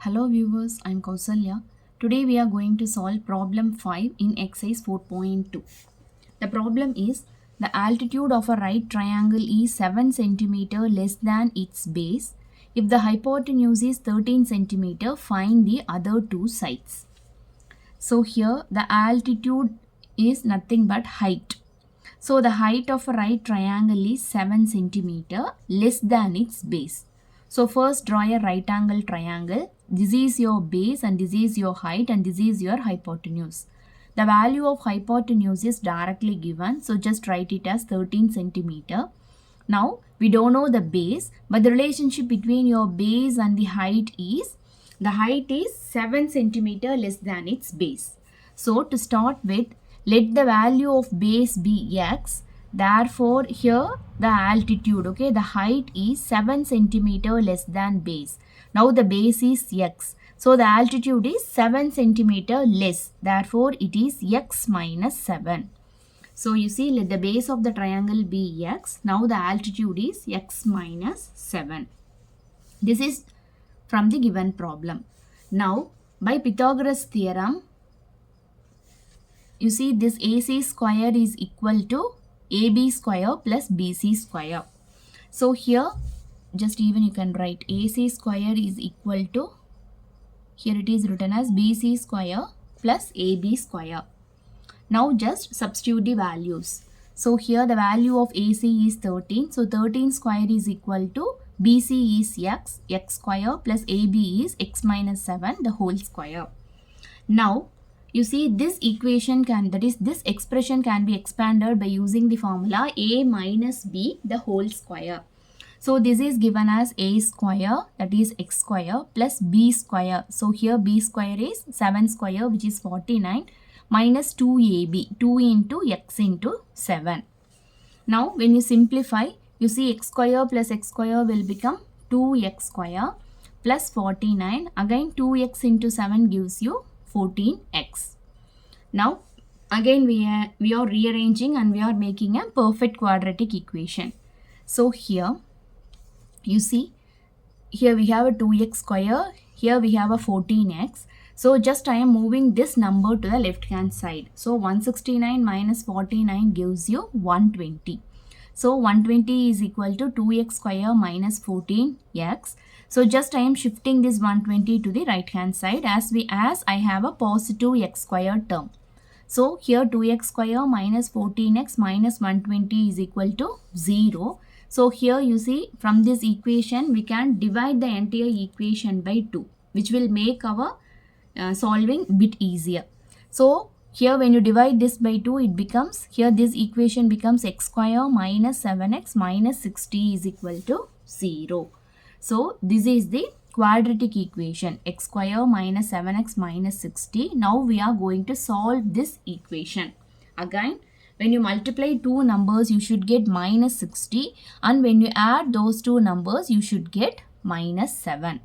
Hello viewers, I am Kausalya. Today we are going to solve problem 5 in exercise 4.2. The problem is the altitude of a right triangle is 7 cm less than its base. If the hypotenuse is 13 cm, find the other two sides. So here the altitude is nothing but height. So the height of a right triangle is 7 cm less than its base. So first draw a right angle triangle. This is your base and this is your height and this is your hypotenuse. The value of hypotenuse is directly given. So just write it as 13 cm. Now we don't know the base, but the relationship between your base and the height is 7 cm less than its base. So to start with, let the value of base be x. Therefore, here the altitude, okay, the height is 7 cm less than base. Now the base is x. So the altitude is 7 cm less. Therefore, it is x minus 7. So you see, let the base of the triangle be x. Now the altitude is x minus 7. This is from the given problem. Now, by Pythagoras theorem, you see this AC square is equal to AB square plus BC square. So here, just even you can write AC square is equal to, here it is written as BC square plus AB square. Now just substitute the values. So here the value of AC is 13. So 13 square is equal to BC is x square plus AB is x minus 7 the whole square. Now you see this equation this expression can be expanded by using the formula A minus B the whole square. So this is given as A square, that is x square, plus B square. So here B square is 7 square, which is 49, minus 2AB, 2 into x into 7. Now when you simplify, you see x square plus x square will become 2x square plus 49. Again 2x into 7 gives you 14x. Now again we are rearranging and we are making a perfect quadratic equation. So here you see, here we have a 2x square, here we have a 14x. So just I am moving this number to the left hand side. So 169 minus 49 gives you 120. So 120 is equal to 2x square minus 14x. So just I am shifting this 120 to the right hand side as I have a positive x square term. So here 2x square minus 14x minus 120 is equal to 0. So here you see, from this equation we can divide the entire equation by 2, which will make our solving bit easier. So here when you divide this by 2, it becomes, here this equation becomes x square minus 7x minus 60 is equal to 0. So this is the quadratic equation, x square minus 7x minus 60. Now we are going to solve this equation. Again, when you multiply two numbers, you should get minus 60, and when you add those two numbers, you should get minus 7.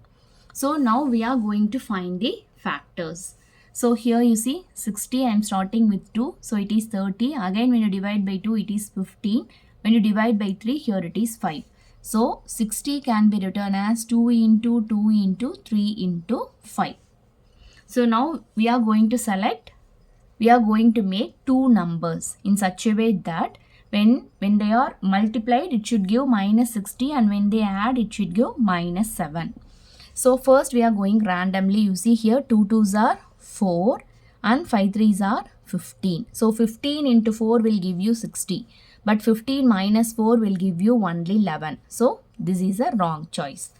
So now we are going to find the factors. So here you see 60, I am starting with 2, so it is 30. Again when you divide by 2, it is 15. When you divide by 3, here it is 5. So 60 can be written as 2 into 2 into 3 into 5. So now we are going to make two numbers in such a way that when they are multiplied, it should give minus 60, and when they add, it should give minus 7. So first we are going randomly. You see here 2 2s are 4 and 5 3s are 15. So 15 into 4 will give you 60. But 15 minus 4 will give you only 11. So this is a wrong choice.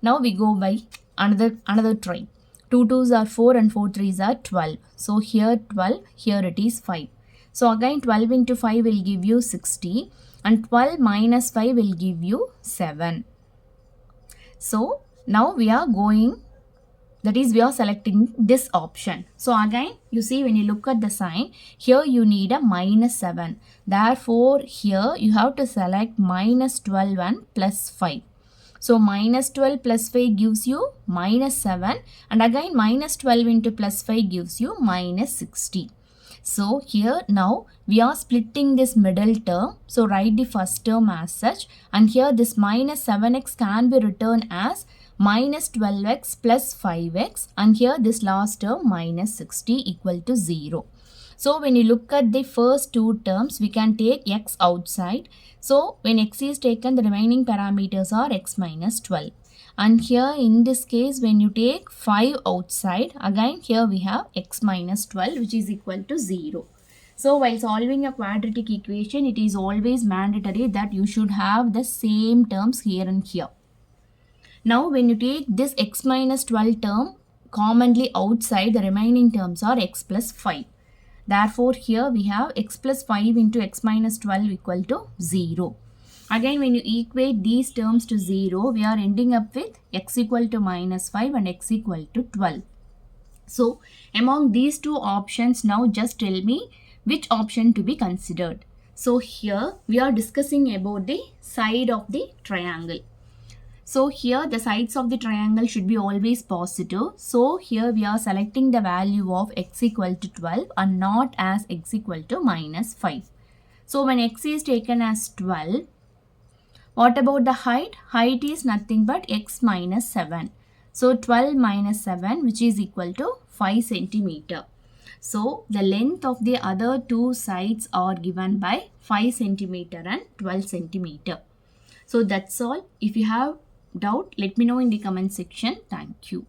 Now we go by another try. 2 2s are 4 and 4 3s are 12. So here 12, here it is 5. So again 12 into 5 will give you 60, and 12 minus 5 will give you 7. So now we are going, that is we are selecting this option. So again you see, when you look at the sign, here you need a minus 7. Therefore here you have to select minus 12 and plus 5. So minus 12 plus 5 gives you minus 7, and again minus 12 into plus 5 gives you minus 60. So here now we are splitting this middle term. So write the first term as such, and here this minus 7x can be written as minus 12x plus 5x, and here this last term minus 60 equal to 0. So when you look at the first two terms, we can take x outside. So when x is taken, the remaining parameters are x minus 12. And here in this case, when you take 5 outside, again here we have x minus 12, which is equal to 0. So while solving a quadratic equation, it is always mandatory that you should have the same terms here and here. Now when you take this x minus 12 term commonly outside, the remaining terms are x plus 5. Therefore here we have x plus 5 into x minus 12 equal to 0. Again, when you equate these terms to 0, we are ending up with x equal to minus 5 and x equal to 12. So among these two options, now just tell me which option to be considered. So here we are discussing about the side of the triangle. So here the sides of the triangle should be always positive. So here we are selecting the value of x equal to 12 and not as x equal to minus 5. So when x is taken as 12, what about the height? Height is nothing but x minus 7. So 12 minus 7, which is equal to 5 centimeter. So the length of the other two sides are given by 5 centimeter and 12 centimeter. So that's all. If you have doubt, let me know in the comment section. Thank you.